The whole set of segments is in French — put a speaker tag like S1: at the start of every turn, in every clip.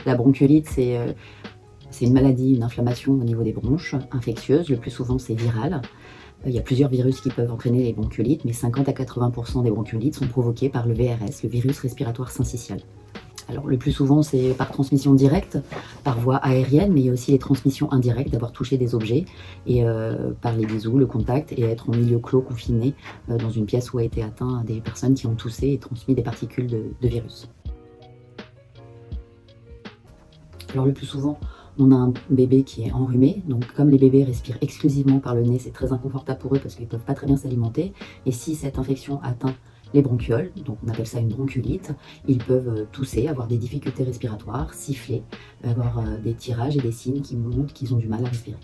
S1: La bronchiolite, c'est une maladie, une inflammation au niveau des bronches, infectieuse. Le plus souvent, c'est viral. Il y a plusieurs virus qui peuvent entraîner les bronchiolites, mais 50 à 80% des bronchiolites sont provoqués par le VRS, le virus respiratoire syncytial. Alors, le plus souvent, c'est par transmission directe, par voie aérienne, mais il y a aussi les transmissions indirectes, d'avoir touché des objets, et par les bisous, le contact, et être en milieu clos, confiné, dans une pièce où a été atteint des personnes qui ont toussé et transmis des particules de virus. Alors, le plus souvent, on a un bébé qui est enrhumé, donc comme les bébés respirent exclusivement par le nez, c'est très inconfortable pour eux parce qu'ils ne peuvent pas très bien s'alimenter. Et si cette infection atteint les bronchioles, donc on appelle ça une bronchiolite, ils peuvent tousser, avoir des difficultés respiratoires, siffler, avoir des tirages et des signes qui montrent qu'ils ont du mal à respirer.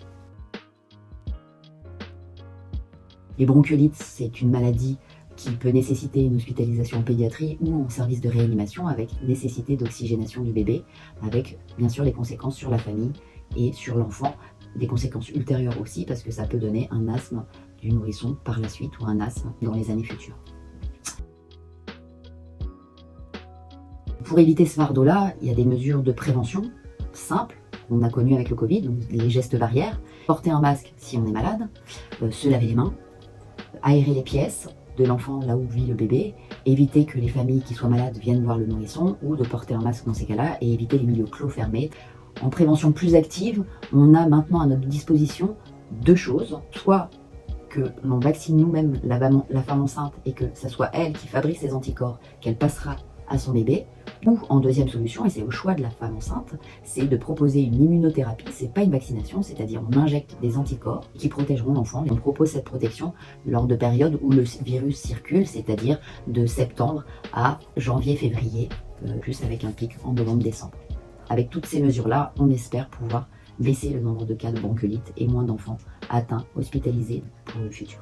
S1: Les bronchiolites, c'est une maladie qui peut nécessiter une hospitalisation en pédiatrie ou en service de réanimation avec nécessité d'oxygénation du bébé, avec bien sûr les conséquences sur la famille et sur l'enfant, des conséquences ultérieures aussi parce que ça peut donner un asthme du nourrisson par la suite ou un asthme dans les années futures. Pour éviter ce fardeau-là, il y a des mesures de prévention simples qu'on a connues avec le Covid, donc les gestes barrières, porter un masque si on est malade, se laver les mains, aérer les pièces de l'enfant là où vit le bébé, éviter que les familles qui soient malades viennent voir le nourrisson ou de porter un masque dans ces cas-là et éviter les milieux clos fermés. En prévention plus active, on a maintenant à notre disposition deux choses, soit que l'on vaccine nous-mêmes la femme enceinte et que ce soit elle qui fabrique ses anticorps, qu'elle passera à son bébé, ou en deuxième solution, et c'est au choix de la femme enceinte, c'est de proposer une immunothérapie, c'est pas une vaccination, c'est-à-dire on injecte des anticorps qui protégeront l'enfant, et on propose cette protection lors de périodes où le virus circule, c'est-à-dire de septembre à janvier-février, plus avec un pic en novembre-décembre. Avec toutes ces mesures-là, on espère pouvoir baisser le nombre de cas de bronchiolite et moins d'enfants atteints, hospitalisés pour le futur.